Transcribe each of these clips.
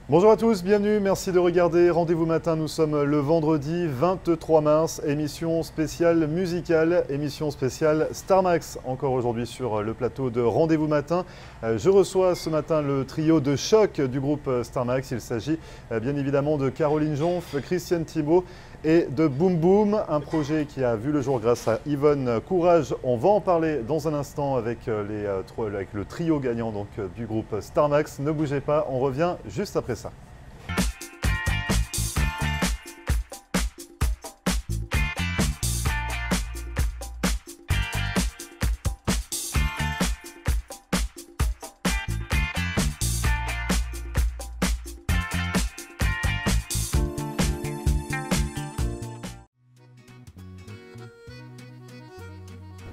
Bonjour à tous, bienvenue, merci de regarder Rendez-vous matin. Nous sommes le vendredi 23 mars, émission spéciale musicale, émission spéciale Starmax, encore aujourd'hui sur le plateau de Rendez-vous matin. Je reçois ce matin le trio de choc du groupe Starmax. Il s'agit bien évidemment de Caroline Jonf, Christiane Thibault et de Boom Boom, un projet qui a vu le jour grâce à Yvonne Courage. On va en parler dans un instant avec le trio gagnant donc, du groupe Starmax. Ne bougez pas, on revient juste après ça.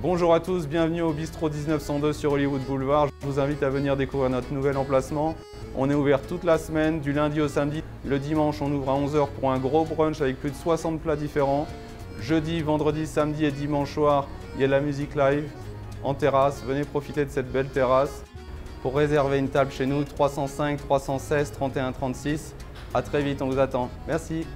Bonjour à tous, bienvenue au Bistrot 1902 sur Hollywood Boulevard. Je vous invite à venir découvrir notre nouvel emplacement. On est ouvert toute la semaine, du lundi au samedi. Le dimanche, on ouvre à 11 h pour un gros brunch avec plus de 60 plats différents. Jeudi, vendredi, samedi et dimanche soir, il y a de la musique live en terrasse. Venez profiter de cette belle terrasse. Pour réserver une table chez nous, 305 316 31 36. À très vite, on vous attend. Merci.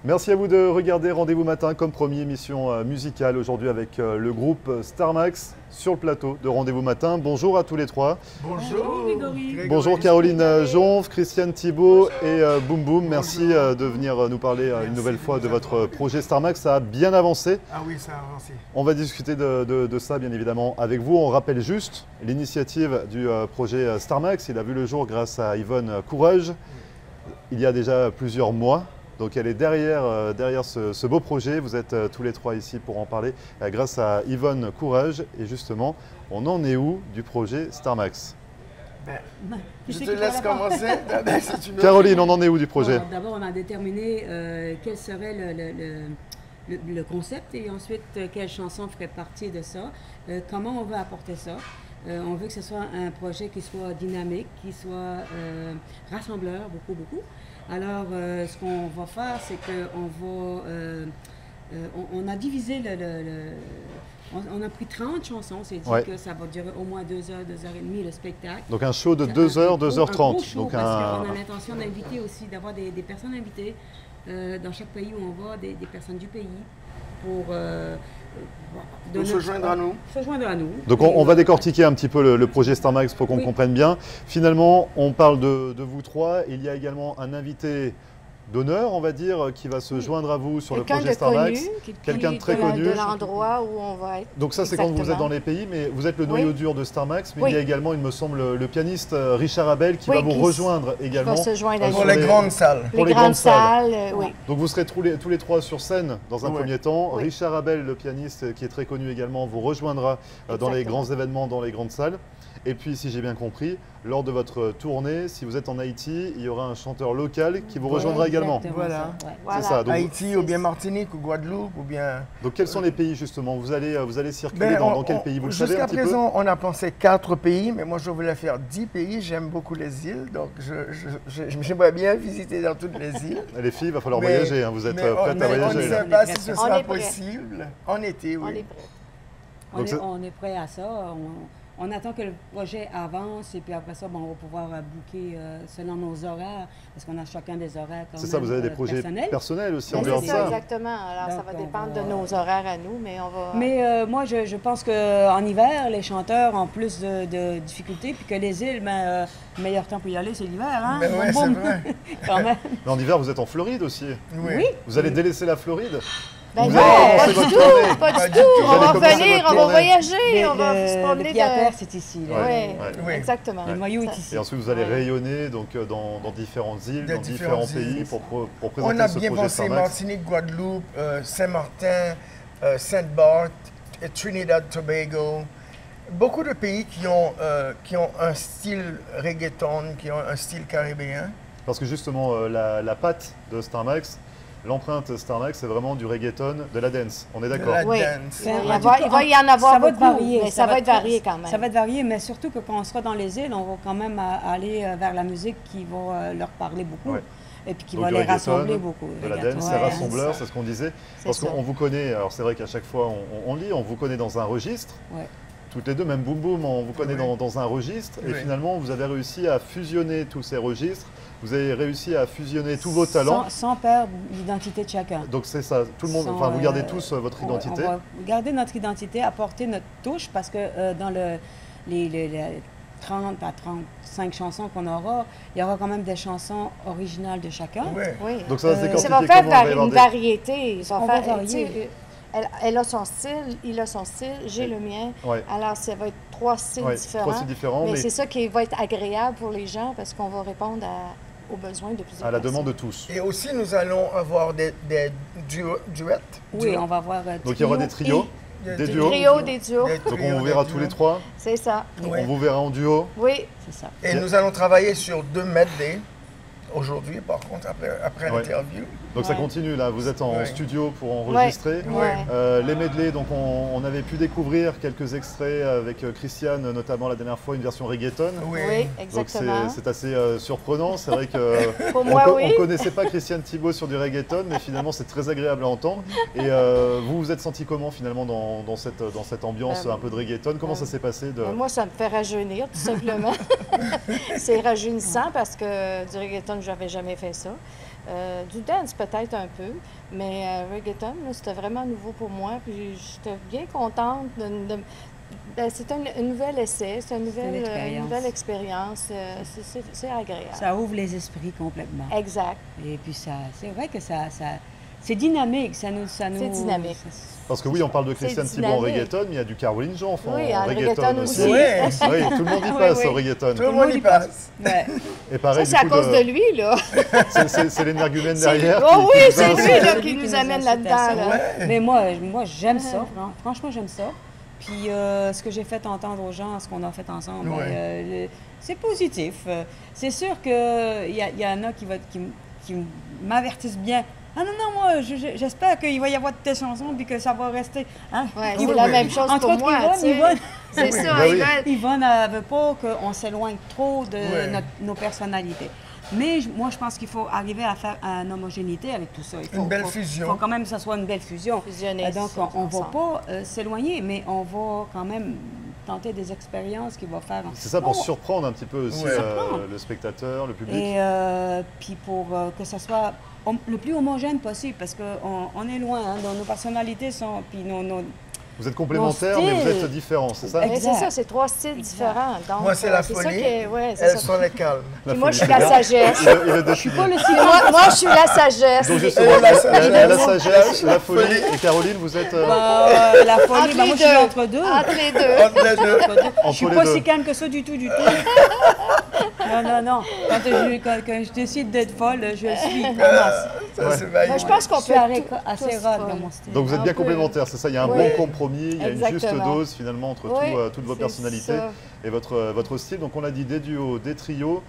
Merci à vous de regarder Rendez-vous matin comme promis, émission musicale aujourd'hui avec le groupe Starmax sur le plateau de Rendez-vous matin. Bonjour à tous les trois. Bonjour Grégory. Bonjour Caroline Jonf, Christiane Thibault et Boom Boom. Merci de venir nous parler une nouvelle fois de votre projet Starmax. Ça a bien avancé. Ah oui, ça a avancé. On va discuter de ça bien évidemment avec vous. On rappelle juste l'initiative du projet Starmax. Il a vu le jour grâce à Yvonne Courage il y a déjà plusieurs mois. Donc elle est derrière ce beau projet. Vous êtes tous les trois ici pour en parler grâce à Yvonne Courage. Et justement, on en est où du projet Starmax? Je te laisse commencer. Caroline, on en est où du projet? D'abord, on a déterminé quel serait le concept et ensuite quelle chanson ferait partie de ça. Comment on veut apporter ça? On veut que ce soit un projet qui soit dynamique, qui soit rassembleur, beaucoup. Alors, ce qu'on va faire, c'est qu'on va... on a divisé on a pris 30 chansons, c'est dit que ça va durer au moins 2 heures, 2 heures et demie le spectacle. Donc un show de 2 heures, 2h30. Un gros show, parce qu'on a l'intention d'inviter aussi, d'avoir des personnes invitées dans chaque pays où on va, des personnes du pays pour... se joindre à nous. Donc on va décortiquer un petit peu le projet Starmax pour qu'on comprenne bien. Finalement, on parle de vous trois. Il y a également un invité d'honneur, on va dire, qui va se joindre à vous sur le projet Starmax. Quelqu'un de très connu. De l'endroit où on va être. Donc ça, c'est quand vous êtes dans les pays, mais vous êtes le noyau dur de Starmax. Mais il y a également, il me semble, le pianiste Richard Abel qui va vous rejoindre également. Qui va se joindre pour les grandes salles. Pour les grandes salles, oui. Donc vous serez tous les trois sur scène dans un premier temps. Richard Abel, le pianiste qui est très connu également, vous rejoindra dans les grands événements, dans les grandes salles. Et puis, si j'ai bien compris, lors de votre tournée, si vous êtes en Haïti, il y aura un chanteur local qui vous rejoindra également. Voilà. C'est ça. Donc, Haïti, ou bien Martinique, ou Guadeloupe, ou bien... Donc, quels sont les pays, justement? Vous allez circuler dans quel pays? Vous le savez un petit peu? Jusqu'à présent, on a pensé 4 pays, mais moi, je voulais faire 10 pays. J'aime beaucoup les îles, donc j'aimerais bien visiter dans toutes les îles. Les filles, il va falloir voyager. Hein. Vous êtes prêtes à voyager? On ne sait pas si ce sera possible. En été, oui. On est prêt à ça. on attend que le projet avance et puis après ça, bon, on va pouvoir booker selon nos horaires parce qu'on a chacun des horaires quand même. C'est ça, vous avez des projets personnels aussi en Ben, dehors c'est de ça, ça. exactement. Alors, ça Donc, va on dépendre va- de nos horaires à nous, mais on va... Mais moi, je pense qu'en hiver, les chanteurs ont plus de difficultés, puis que les îles, ben, le meilleur temps pour y aller, c'est l'hiver, hein? Ben ouais, Boum, c'est vrai. Quand même. Mais en hiver, vous êtes en Floride aussi. Oui. Vous allez délaisser la Floride? Ben Vous non, allez pas commencer du votre tout, tournée. pas Pas du du tout. tout. Vous On allez va commencer revenir, votre on va tournée. voyager, on va se Le promener pied à terre, de... c'est ici. Oui, Là. Ouais. Oui. exactement. Le noyau est Ça- ici. Et ensuite, vous allez Ouais. rayonner donc, dans différentes îles, Dans dans différents différentes îles, pays c'est pour présenter On a ce bien projet pensé Starmax. Martinique, Guadeloupe, Saint-Martin, Sainte-Barth, et Trinidad-Tobago. Beaucoup de pays qui ont un style reggaeton, qui ont un style caribéen. Parce que justement, la patte de Starmax, l'empreinte Starmax, c'est vraiment du reggaeton, de la dance. On est d'accord? La Oui. dance. Il En tout va y en cas, avoir ça va être beaucoup, varié, mais ça va être varié quand même. Ça va être varié, mais surtout que quand on sera dans les îles, on va quand même aller vers la musique qui va leur parler beaucoup. Ouais. Et puis qui Donc va du les reggaeton, rassembler beaucoup. De la reggaeton. dance, Ouais, c'est rassembleur, ça. c'est ce qu'on disait. C'est Parce ça. qu'on vous connaît, alors c'est vrai qu'à chaque fois on lit, on vous connaît dans un registre. Ouais. Toutes les deux, même Boum Boum, on vous connaît Oui. dans un registre. Et Oui. finalement, vous avez réussi à fusionner tous ces registres. Vous avez réussi à fusionner tous vos talents. Sans perdre l'identité de chacun. Donc c'est ça, tout le monde, Sans, enfin vous gardez tous votre on identité. va garder notre identité, apporter notre touche, parce que dans les 30 à 35 chansons qu'on aura, il y aura quand même des chansons originales de chacun. Oui. Oui. Donc ça va se Ça décortiquer Ça va faire comment on va y avoir une des- variété. Ça va On va faire, varier. tu sais, elle a son style, il a son style, j'ai le mien. Ouais. Alors, ça va être trois styles Ouais, différents. trois styles différents, mais mais c'est ça qui va être agréable pour les gens parce qu'on va répondre aux besoins de plusieurs à la personnes. demande de tous. Et aussi, nous allons avoir des duets. Oui, on va voir. Donc il y aura des trios, Des des Des duos. trios, des duos. Donc on vous verra tous les trois. C'est ça. Oui. On vous verra en duo. Oui. C'est ça. Et nous allons travailler sur 2 medley aujourd'hui, par contre, après Ouais. l'interview. Donc ça Ouais. continue là, vous êtes en Ouais. studio pour enregistrer. Ouais. Les medley, donc on avait pu découvrir quelques extraits avec Christiane, notamment la dernière fois, une version reggaeton. Oui. Oui, Donc exactement. c'est assez surprenant. C'est vrai que Pour moi, oui. on connaissait pas Christiane Thibault sur du reggaeton, mais finalement c'est très agréable à entendre. Et vous vous êtes senti comment finalement dans cette ambiance un peu de reggaeton? Comment ça s'est passé de... Moi, ça me fait rajeunir, tout simplement. C'est rajeunissant parce que du reggaeton, j'avais jamais fait ça. Du dance, peut-être un peu, mais reggaeton, là, c'était vraiment nouveau pour moi. Puis j'étais bien contente. C'est un nouvel essai, c'est une nouvelle expérience. C'est agréable. Ça ouvre les esprits complètement. Exact. Et puis c'est vrai que c'est dynamique. Ça nous, C'est dynamique. Parce que oui, on parle de Christiane Thibault en dynamique. reggaeton, mais il y a du Caroline Jean Oui, en en reggaeton reggaeton aussi. aussi. Oui. Oui, tout le monde y Oui, passe oui. au reggaeton. Tout le monde y passe. Ouais. Et Ça, pareil, c'est à cause de lui, là. c'est l'énergumène derrière. Oh oui, qui c'est vous lui, incite. là, C'est qui lui qui nous nous amène incite à ça. là-dedans. Là. Ouais. Mais moi j'aime ça. Franchement, j'aime ça. Puis ce que j'ai fait entendre aux gens, ce qu'on a fait ensemble, Ouais. c'est positif. C'est sûr qu'il y en a qui m'avertissent bien. Ah non, moi, j'espère qu'il va y avoir de tes chansons puis que ça va rester. Hein? Ouais, Oui, c'est la oui. même chose Entre pour autres, moi. tu sais. Yvonne, C'est ça, Ben oui. Yvonne. Yvonne ne veut pas qu'on s'éloigne trop de Ouais. nos personnalités. Mais moi, je pense qu'il faut arriver à faire une homogénéité avec tout ça. Une belle fusion. Il faut quand même que ça soit une belle fusion. Fusionner Donc, ça on ne va ensemble. pas s'éloigner, mais on va quand même tenter des expériences qui vont faire... C'est ça pour Oh! surprendre un petit peu aussi Ouais. le spectateur, le public. Et puis pour que ça soit le plus homogène possible, parce qu'on est loin, hein, nos personnalités sont... Puis Vous êtes complémentaires, mais vous style. êtes différents, c'est ça? Mais c'est Exact. ça, c'est trois styles différents. Donc, Moi, c'est la ça folie. ouais, c'est Elles ça. sont les calmes. La Puis moi, je suis folie, la c'est bien. sagesse. Et le Je suis pas défilé. le silence. Moi, je suis la sagesse. Donc justement, Et la sagesse, la folie. Et Caroline, vous êtes La folie, Entre moi les je suis deux. entre deux. Entre les deux. Entre les deux. Je suis entre pas les si deux. calme que ça du tout. Non. Quand je décide d'être folle, je suis en masse. Ça, c'est Mais vaillant. je pense qu'on Je suis peut assez tous rare folles. dans mon style. Donc vous êtes Un bien peu. complémentaires, c'est ça? Il y a un Oui. bon compromis, il y a une juste Exactement. dose finalement entre Oui, toutes vos c'est personnalités ça. et votre style. Donc on l'a dit, des duos, des trios,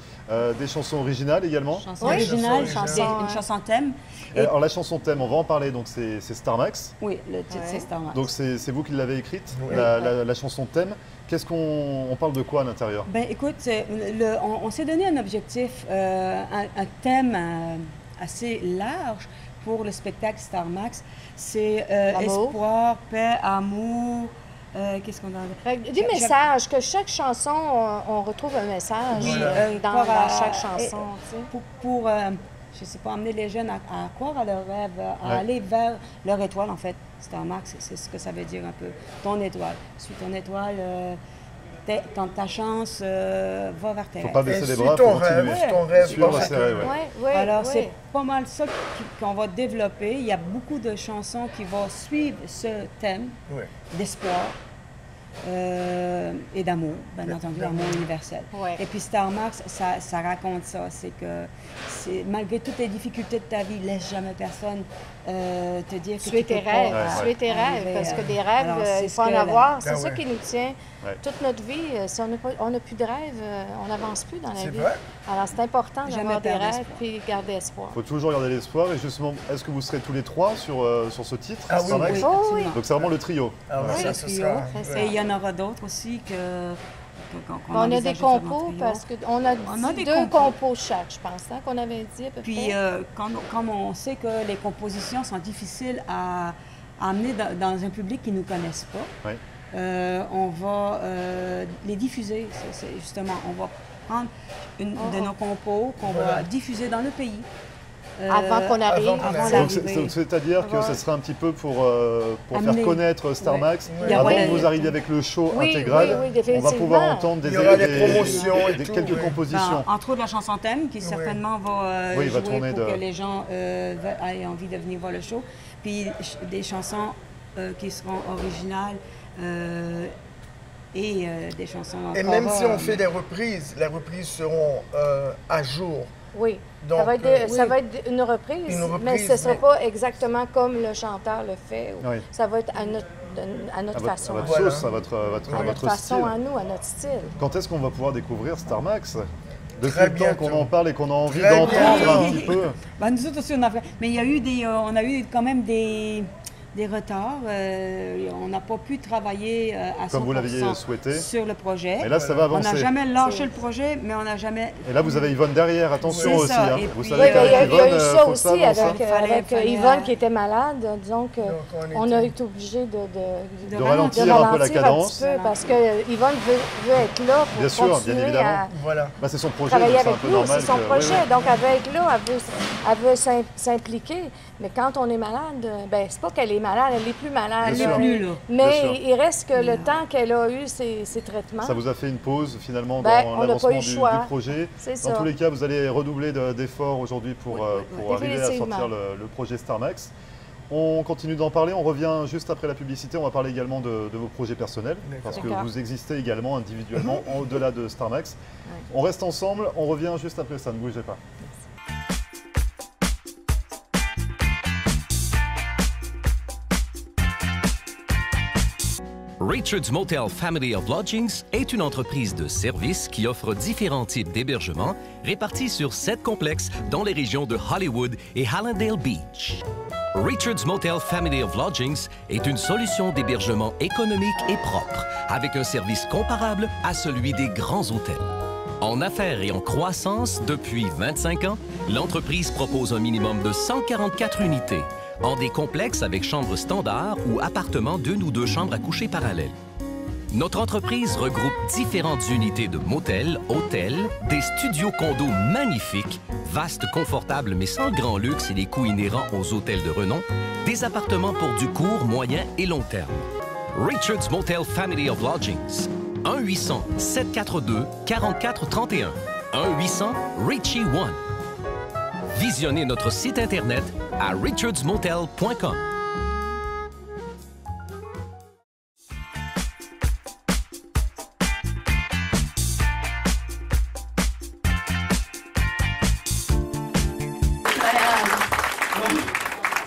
des chansons originales également. Chanson Oui, originale, chanson une chanson thème. Et- Alors la chanson thème, on va en parler, donc c'est Starmax. Oui, le titre Ouais. c'est Star Wars. Donc c'est vous qui l'avez écrite, Oui. la chanson thème. Qu'est-ce on parle de quoi à l'intérieur? Ben écoute, on s'est donné un objectif, un thème assez large pour le spectacle Starmax. C'est L'amour. espoir, paix, amour, Qu'est-ce qu'on a? Des messages, que chaque chanson, on retrouve un message dans chaque chanson. Pour je sais pas, emmener les jeunes à croire à leur rêve, à aller vers leur étoile, en fait. Star Max, c'est ce que ça veut dire un peu. Ton étoile. Suis ton étoile, quand ta chance va vers tes rêves. Il ne faut pas baisser les bras, ton pour rêve, continuer. ton rêve. Suivre ses rêves, Alors, c'est pas mal ça qu'on va développer. Il y a beaucoup de chansons qui vont suivre ce thème d'espoir. Et d'amour, bien entendu, amour universel. Et puis Star Max, ça raconte ça, c'est que malgré toutes les difficultés de ta vie, laisse jamais personne te dire que Suis tes rêves, suis tes rêves, parce que des rêves, il faut en avoir. C'est ça qui nous tient toute notre vie. Si on n'a plus de rêves, on n'avance plus dans la vie. Vrai. Alors c'est important d'avoir des rêves puis garder espoir. Il faut toujours garder l'espoir. Et justement, est-ce que vous serez tous les trois sur ce titre, Star Max? Oui. Donc c'est vraiment le trio. Ça, ce sera... Et il y en aura d'autres aussi on a des compos parce qu'on a deux compos chaque, je pense, qu'on avait dit à peu près. Puis, comme on sait que les compositions sont difficiles à amener dans un public qui ne nous connaisse pas, on va les diffuser. Justement, on va prendre une de nos compos qu'on va diffuser dans le pays. Avant qu'on arrive. C'est-à-dire que ce serait un petit peu pour faire connaître Star Max. Avant que vous arriviez avec le show intégral, on va pouvoir entendre des promotions et quelques compositions. Entre autres, la chanson thème qui certainement va jouer tourner pour que les gens aient envie de venir voir le show. Puis des chansons qui seront originales et des chansons encore... Et même si on fait des reprises, les reprises seront à jour. Oui, donc, ça va être une reprise, mais ce ne sera pas exactement comme le chanteur le fait. Ça va être à notre façon. À votre sauce, à votre façon, style. à nous, à notre style. Quand est-ce qu'on va pouvoir découvrir Star Max? Depuis le temps qu'on en parle et qu'on a envie d'entendre un petit peu. Nous autres aussi, on a fait. Mais il y a eu on a eu quand même des retards. On n'a pas pu travailler à 100% comme vous l'aviez souhaité sur le projet. Et là, ça va avancer. On n'a jamais lâché le projet, mais on n'a jamais... Et là, vous avez Yvonne derrière, attention aussi. Ça. Vous puis, savez il y a eu ça faut aussi avec Yvonne qui était malade. Disons qu'on a été obligé de ralentir un peu la cadence. Un petit peu, parce que Yvonne veut être là pour continuer évidemment. C'est son projet, travailler avec nous. C'est son que, projet. Donc, elle veut être là, elle veut s'impliquer. Mais quand on est malade, c'est pas qu'elle est malade, elle est plus malade. Mais il reste que le temps qu'elle a eu ces traitements. Ça vous a fait une pause finalement dans l'avancement du projet. Dans tous les cas, vous allez redoubler d'efforts aujourd'hui pour arriver à sortir le projet Star Max. On continue d'en parler, on revient juste après la publicité, on va parler également de vos projets personnels, parce que vous existez également individuellement au-delà de Star Max. On reste ensemble, on revient juste après ça, ne bougez pas. Richard's Motel Family of Lodgings est une entreprise de services qui offre différents types d'hébergements répartis sur 7 complexes dans les régions de Hollywood et Hallandale Beach. Richard's Motel Family of Lodgings est une solution d'hébergement économique et propre, avec un service comparable à celui des grands hôtels. En affaires et en croissance depuis 25 ans, l'entreprise propose un minimum de 144 unités, en des complexes avec chambres standards ou appartements d'1 ou 2 chambres à coucher parallèles. Notre entreprise regroupe différentes unités de motels, hôtels, des studios condos magnifiques, vastes, confortables mais sans grand luxe et les coûts inhérents aux hôtels de renom, des appartements pour du court, moyen et long terme. Richard's Motel Family of Lodgings. 1-800-742-4431. 1-800-RICHIE-1. Visionnez notre site Internet à richardsmotel.com.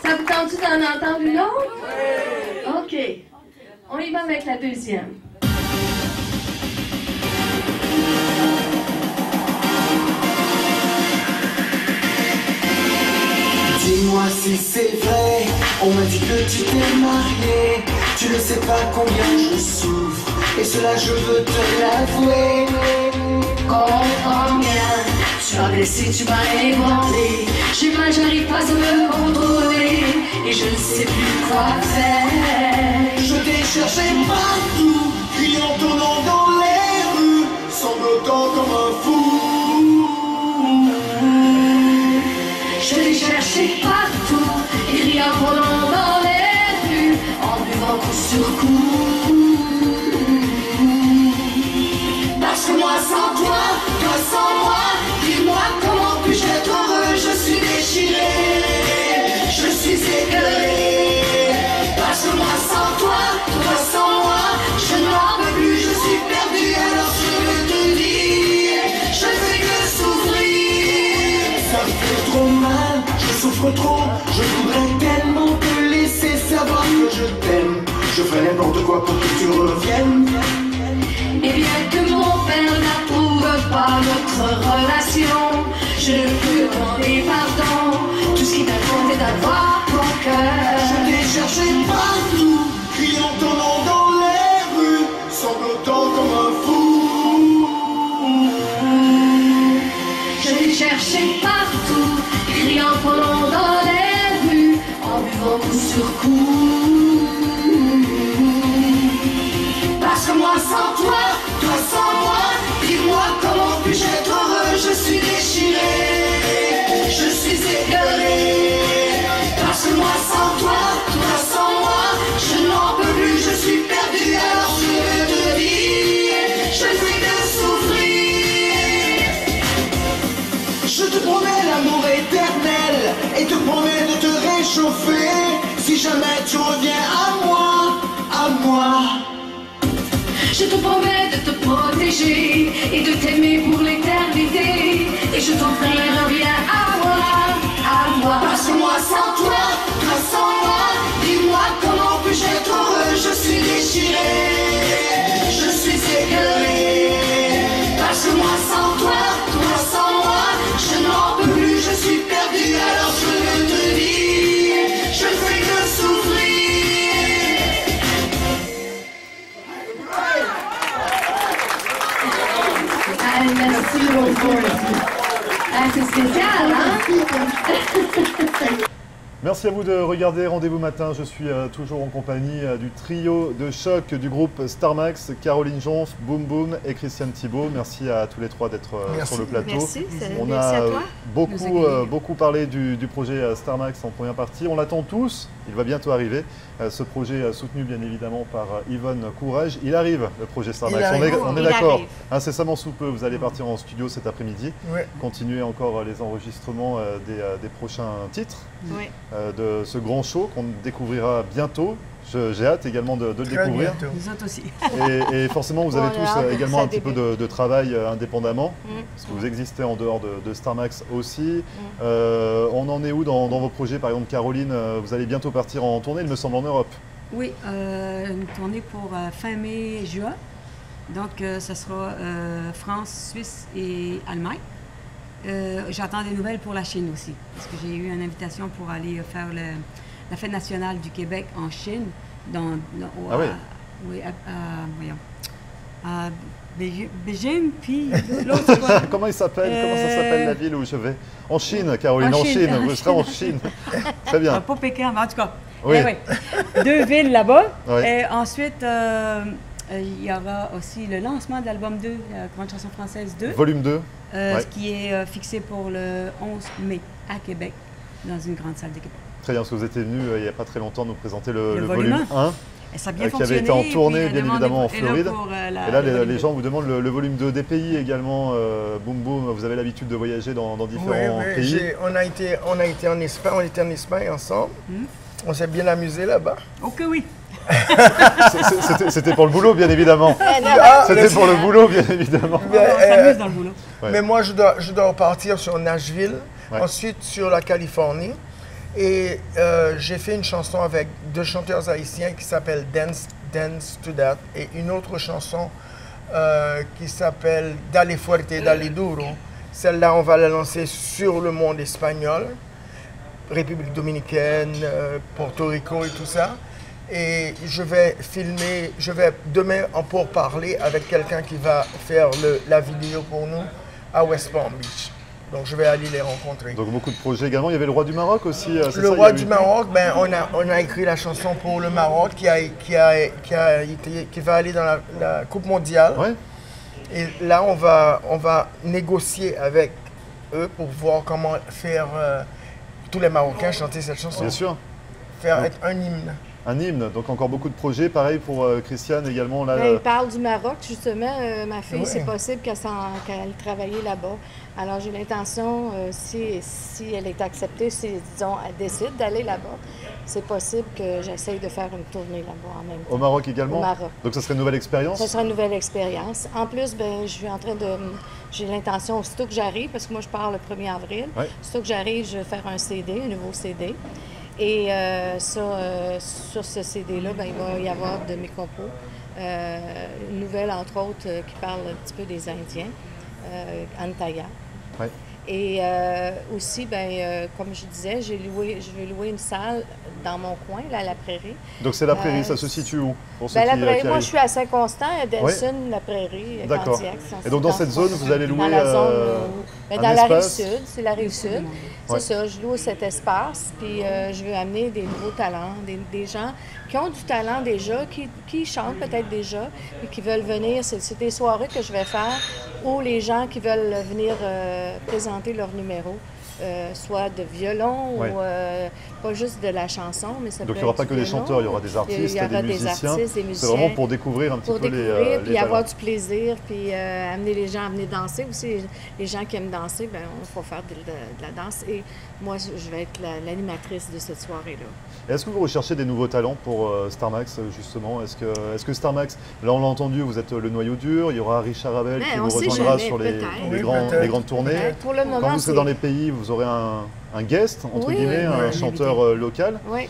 Ça vous tente d'en entendre une autre? Oui! OK. On y va avec la deuxième. Dis-moi si c'est vrai, on m'a dit que tu t'es marié. Tu ne sais pas combien je souffre, et cela je veux te l'avouer. Comprends bien, tu m'as blessé, tu m'as ébranlé. J'arrive pas à me contrôler, et je ne sais plus quoi faire. Je t'ai cherché partout. suis écœuré. Parce que moi sans toi, toi sans moi, je n'en peux plus, je suis perdu. Alors je te dis, je ne fais que souffrir. Ça me fait trop mal, je souffre trop. Je voudrais tellement te laisser savoir que je t'aime. Je ferai n'importe quoi pour que tu reviennes. Et bien que mon père n'approuve pas notre relation, je ne peux demander pardon. Tout ce qui t'attend est d'avoir ton cœur. Je t'ai cherché partout, criant ton nom dans les rues, sanglotant comme un fou. Je l'ai cherché partout, criant ton nom dans les rues, en buvant coup sur coup. Parce que moi sans toi, toi sans moi, dis-moi comment puis-je être heureux, je suis déchiré, je suis écœuré. Parce que moi sans toi, toi sans moi, je n'en peux plus, je suis perdu, alors je te dis, je ne fais que souffrir. Je te promets l'amour éternel et te promets de te réchauffer si jamais tu reviens à moi. Je te promets de te protéger et de t'aimer pour l'éternité. Et je t'en prie, reviens à moi. Parce que moi sans toi, toi sans moi, dis-moi comment puis-je être heureux, je suis déchiré, je suis écœuré. Parce que moi sans toi, toi sans moi, je n'en peux plus, je suis perdu, alors je te dis, je ne fais que souffrir. Ah, merci beaucoup. Ah, c'est spécial, hein? Merci à vous de regarder Rendez-vous matin. Je suis toujours en compagnie du trio de choc du groupe Starmax, Caroline Jonf, Boum Boum et Christiane Thibault. Merci à tous les trois d'être sur le plateau. Merci, On merci à a toi. beaucoup parlé du projet Starmax en première partie. On l'attend tous, il va bientôt arriver. Ce projet soutenu bien évidemment par Yvonne Courage. Il arrive, le projet Starmax. On est d'accord. Incessamment sous peu, vous allez partir en studio cet après-midi. Oui. Continuer encore les enregistrements des prochains titres. Oui. De ce grand show qu'on découvrira bientôt. J'ai hâte également de le Très découvrir. bientôt. Nous autres aussi. Et forcément, vous avez On a hâte tous que également ça un petit peu débute. de travail indépendamment, Mm. parce que vous existez en dehors de Starmax aussi. On en est où dans vos projets? Par exemple, Caroline, vous allez bientôt partir en tournée, il me semble, en Europe. Oui, une tournée pour fin mai, juin. Donc, ce sera France, Suisse et Allemagne. J'attends des nouvelles pour la Chine aussi, parce que j'ai eu une invitation pour aller faire la fête nationale du Québec en Chine. Ah oui. Oui, voyons. À Beijing, puis l'autre, c'est quoi? Comment ça s'appelle la ville où je vais? En Chine, Caroline, en Chine. Vous serez en Chine. Très bien. Pas Pékin, mais en tout cas. Oui. Eh oui. 2 villes là-bas. Oui. Et ensuite, il y aura aussi le lancement de l'album 2, la Grande Chanson Française 2, Volume 2. ce qui est fixé pour le 11 mai à Québec, dans une grande salle de Québec. Très bien, parce que vous étiez venu il n'y a pas très longtemps nous présenter le volume volume 1. Et ça a bien Qui avait fonctionné. été en tournée, et puis, bien demande évidemment, en est là Floride. pour, Et là, le volume les 2. gens vous demandent le volume 2 des pays également. Boum Boum, vous avez l'habitude de voyager dans différents Oui, pays. on a été en Espagne, on était en Espagne ensemble. On s'est bien amusé là-bas. Ok, oui. C'était pour le boulot, bien évidemment. Ah, C'était pour le boulot, bien évidemment. bien, On s'amuse dans le boulot. Ouais. Mais moi, je dois repartir sur Nashville, Ouais. ensuite sur la Californie. Et j'ai fait une chanson avec 2 chanteurs haïtiens qui s'appellent Dance to That et une autre chanson qui s'appelle Dale Fuerte, Dale Duro. Celle-là, on va la lancer sur le monde espagnol, République dominicaine, Porto Rico et tout ça. Et je vais filmer, demain en pourparler avec quelqu'un qui va faire la vidéo pour nous à West Palm Beach. Donc je vais aller les rencontrer. Donc beaucoup de projets également. Il y avait le Roi du Maroc aussi. Le Roi du Maroc, ben, on a écrit la chanson pour le Maroc qui va aller dans la Coupe mondiale. Ouais. Et là, on va négocier avec eux pour voir comment faire tous les Marocains chanter cette chanson. Bien sûr. Faire être un hymne. un hymne. Donc encore beaucoup de projets. Pareil pour Christiane également. Là, Ben, il parle du Maroc, justement. Ma fille, Oui. c'est possible qu'elle travaille là-bas. Alors, j'ai l'intention, si elle est acceptée, si, disons, elle décide d'aller là-bas, c'est possible que j'essaye de faire une tournée là-bas en même temps. au Maroc également. Au Maroc. Donc ça serait une nouvelle expérience. Ça sera une nouvelle expérience. En plus, ben, j'ai l'intention, aussitôt que j'arrive, parce que moi, je pars le 1er avril, Ouais. aussitôt que j'arrive, je vais faire un CD, un nouveau CD. Et sur ce CD-là, ben, il va y avoir de mes compos. Une nouvelle, entre autres, qui parle un petit peu des Indiens, Antaya. Ouais. Et aussi, comme je disais, je vais louer une salle dans mon coin, là, à la Prairie. Donc c'est la Prairie, ça se situe où pour ceux Ben, la qui Prairie, moi, arrivent? je suis à Saint-Constant, à Delson, la Prairie, D'accord. Candiac. Et donc dans cette zone, vous allez louer dans la zone, un dans la rive espace? sud, c'est la rive sud. C'est Ouais. ça, je loue cet espace, puis je veux amener des nouveaux talents, des gens qui ont du talent déjà, qui chantent peut-être déjà, et qui veulent venir. C'est des soirées que je vais faire où les gens qui veulent venir présenter leur numéro. Soit de violon Ouais. ou pas juste de la chanson, mais ça Donc peut il n'y aura être pas du que des violon. chanteurs, il y aura des artistes, Il y aura des des musiciens. artistes, des C'est musiciens. vraiment pour découvrir un petit Pour peu découvrir, les puis avoir talents. du plaisir, puis amener les gens à venir danser aussi. Les gens qui aiment danser, ben il faut faire de la danse. Et moi, je vais être l'animatrice de cette soirée-là. Est-ce que vous recherchez des nouveaux talents pour Starmax justement? Est-ce que Starmax, là on l'a entendu, vous êtes le noyau dur, il y aura Richard Abel Ben, qui on vous sait rejoindra jamais, sur les peut-être. les grandes tournées. Pour le moment, Quand vous serez dans les pays, vous aurez un guest, entre Oui, guillemets, oui, un oui. chanteur local. Oui.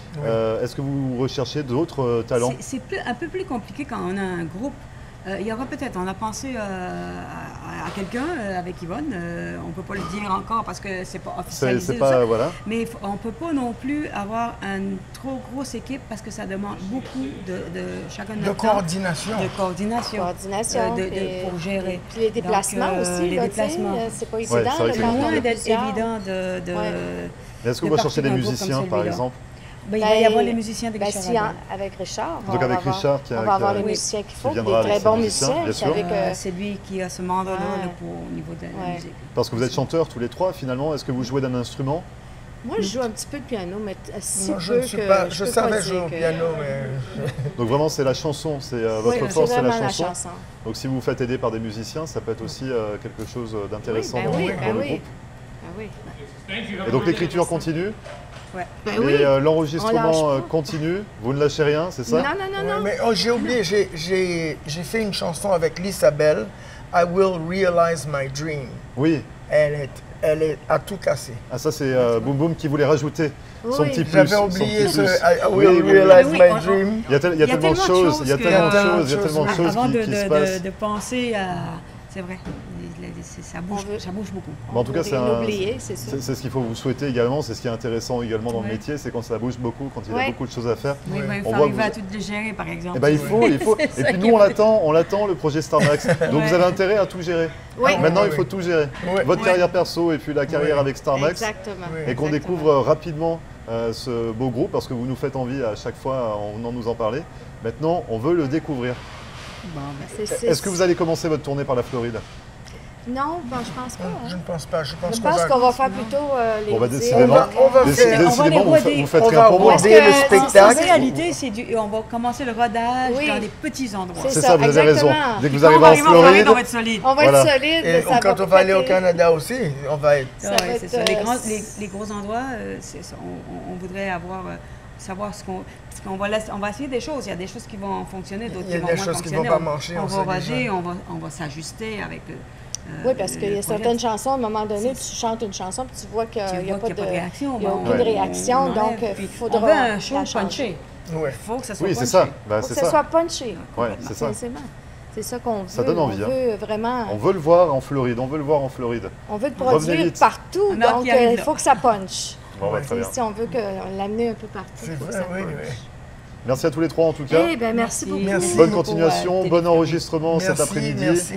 Est-ce que vous recherchez d'autres talents? C'est un peu plus compliqué quand on a un groupe. Il y aura peut-être, on a pensé à quelqu'un avec Yvonne, on ne peut pas le dire encore parce que c'est pas officialisé. C'est tout ça. pas, voilà. Mais on ne peut pas non plus avoir une trop grosse équipe parce que ça demande beaucoup de chacun de De notre temps. coordination. De coordination. Coordination. Pour gérer. Puis les déplacements Donc, aussi, les là, tu sais, déplacements. c'est pas Ouais, évident. c'est vrai là, que C'est quand on loin est d'être plusieurs. évident de Ouais. Est-ce que de vous recherchez partir des d'un groupe comme musiciens par celui-là. exemple? Ben, il va y avoir les musiciens de Ben, Richard si, Abel. avec Richard. Donc on avec va avoir- Richard qui a- On va avoir qui a- les oui, musiciens qu'il faut, des viendra avec très ses bons musiciens, musiciens. bien sûr. Avec, C'est lui qui a ce mandat-là Ouais. là, au niveau de la Ouais. musique. Parce que vous êtes chanteurs tous les trois finalement, est-ce que vous jouez d'un instrument? Moi, je joue un petit peu de piano, mais si Moi, je peu ne suis que pas. je Je peux savais pas jouer dire au que- piano, mais. Donc vraiment c'est la chanson, c'est Oui, votre force, c'est la vraiment chanson. Donc si vous vous faites aider par des musiciens, ça peut être aussi quelque chose d'intéressant Oui, dans, ben oui, dans ben le oui. groupe. Ah oui. Et donc l'écriture continue Ouais. Ben et oui. On l'enregistrement lâche pas. continue. Vous ne lâchez rien, c'est ça? Non, non, non, Ouais, non. mais oh, j'ai oublié, j'ai fait une chanson avec Lisabelle, I Will Realize My Dream. Oui. Elle est à tout casser. Ah ça c'est Boum Boum qui voulait rajouter son Oui. petit plus. J'avais son oublié petit ce plus. I Oui, Will oui, oui. Realize Oui, My on- Dream. Il y a tellement de choses, il y a que- tellement de choses, il y a tellement de choses Avant qui se de, passent. de penser à... C'est vrai, ça bouge beaucoup. Mais en tout cas, c'est l'oublier, c'est ça. c'est ce qu'il faut vous souhaiter également, c'est ce qui est intéressant également dans le Ouais. métier, c'est quand ça bouge beaucoup, quand il y a Ouais. beaucoup de choses à faire. Oui, mais il On faut voit arriver que à vous- tout les gérer, par exemple. Eh ben il faut. Et C'est puis ça nous qui on est- l'attend le projet Starmax. Donc Ouais. vous avez intérêt à tout gérer. Oui. Maintenant Ouais, il faut ouais. tout gérer. Ouais. Votre Ouais. carrière perso et puis la carrière Ouais. avec Starmax. Exactement. Oui. Et qu'on Exactement. découvre rapidement ce beau groupe parce que vous nous faites envie à chaque fois en venant nous en parler. Maintenant on veut le découvrir. Bon, ben, Est-ce que vous allez commencer votre tournée par la Floride? Non, ben, je pense pas. hein. Je ne pense pas. Je pense Je pense qu'on va faire plutôt les On va îles. décidément. on va faire- Décidément, on va les vous roder. faites On rien va pour moi. Parce roder que le en En spectacle. réalité, on va commencer le rodage Oui. dans des petits endroits. C'est C'est ça, ça, vous avez raison. exactement. Dès que vous Quand on arrivez va en arriver en Floride, Floride, on va être solide. On va Voilà. être solide, Et ça quand va on va aller au péter. Canada aussi, on va être. Ça Ouais, va c'est être, ça. euh, Les gros endroits, c'est ça. On voudrait avoir, savoir ce qu'on... Parce qu'on on va essayer des choses. Il y a des choses qui vont fonctionner, d'autres Il y a qui vont des moins choses qui fonctionner. vont pas marcher, On on va sait roder, déjà. on va s'ajuster avec... Oui, parce qu'il y a le projet. certaines chansons, à un moment donné, tu chantes une chanson, puis tu vois qu'il Tu n'y a vois pas qu'il de réaction. il y a bon, aucune Ouais. réaction, on donc enlève, il puis faudra on veut un show la changer. punché. Ouais. Il faut que ça soit oui, punché. c'est ça. Bah, Il faut c'est que ça ça. soit punché. Ouais, c'est ça. C'est ça qu'on veut. Ça donne envie, On veut vraiment... On veut le voir en Floride. On veut le voir en Floride. On veut le Revenez produire vite. partout, On a hâte donc qu'il arrive il là. faut que ça punch. Bon, bah, très bien. Si on veut l'amener un peu partout, il C'est faut que vrai, ça oui, punch. oui. Merci à tous les trois en tout cas. Eh bien, merci beaucoup. Merci. Bonne beaucoup, continuation, bon enregistrement cet Merci, après-midi. merci.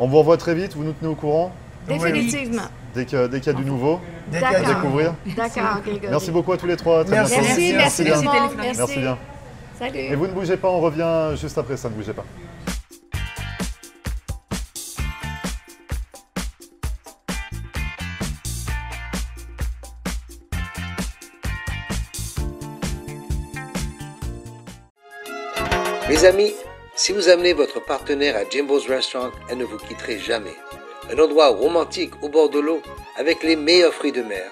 On vous revoit très vite. Vous nous tenez au courant Définitivement. dès qu'il y a du nouveau Dès qu'il y a à D'accord. découvrir. D'accord, Grégory. Merci beaucoup à tous les trois. À très Merci. bientôt. Merci bien. tout le monde. Merci bien. Salut. Et vous ne bougez pas, on revient juste après ça. Ne bougez pas. Mes amis, si vous amenez votre partenaire à Jimbo's Restaurant, elle ne vous quitterait jamais. Un endroit romantique au bord de l'eau avec les meilleurs fruits de mer.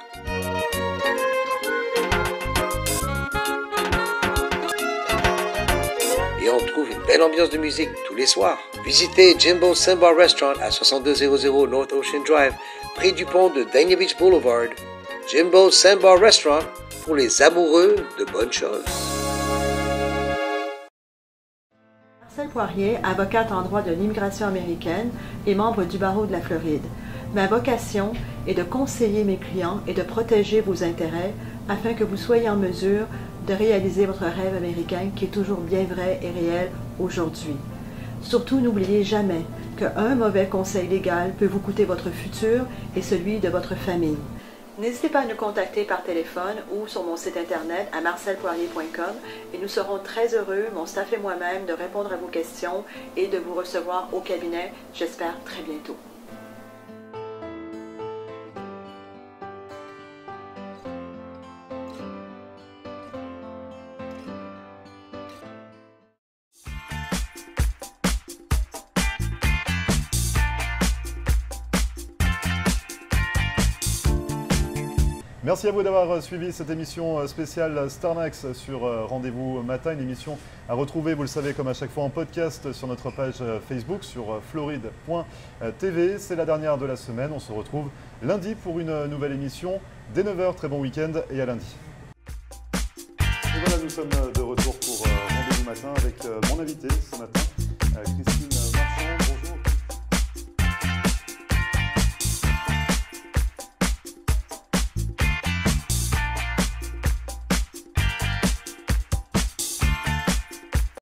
Et on trouve une belle ambiance de musique tous les soirs. Visitez Jimbo's Sandbar Restaurant à 6200 North Ocean Drive, près du pont de Dania Beach Boulevard. Jimbo's Sandbar Restaurant pour les amoureux de bonnes choses. Marcel Poirier, avocate en droit de l'immigration américaine et membre du barreau de la Floride. Ma vocation est de conseiller mes clients et de protéger vos intérêts afin que vous soyez en mesure de réaliser votre rêve américain qui est toujours bien vrai et réel aujourd'hui. Surtout, n'oubliez jamais qu'un mauvais conseil légal peut vous coûter votre futur et celui de votre famille. N'hésitez pas à nous contacter par téléphone ou sur mon site internet à marcelpoirier.com et nous serons très heureux, mon staff et moi-même, de répondre à vos questions et de vous recevoir au cabinet, j'espère très bientôt. Merci à vous d'avoir suivi cette émission spéciale StarMax sur Rendez-vous Matin, une émission à retrouver, vous le savez, comme à chaque fois en podcast sur notre page Facebook sur floride.tv. C'est la dernière de la semaine, on se retrouve lundi pour une nouvelle émission dès 9h. Très bon week-end et à lundi. Et voilà, nous sommes de retour pour Rendez-vous Matin avec mon invité ce matin, Christine.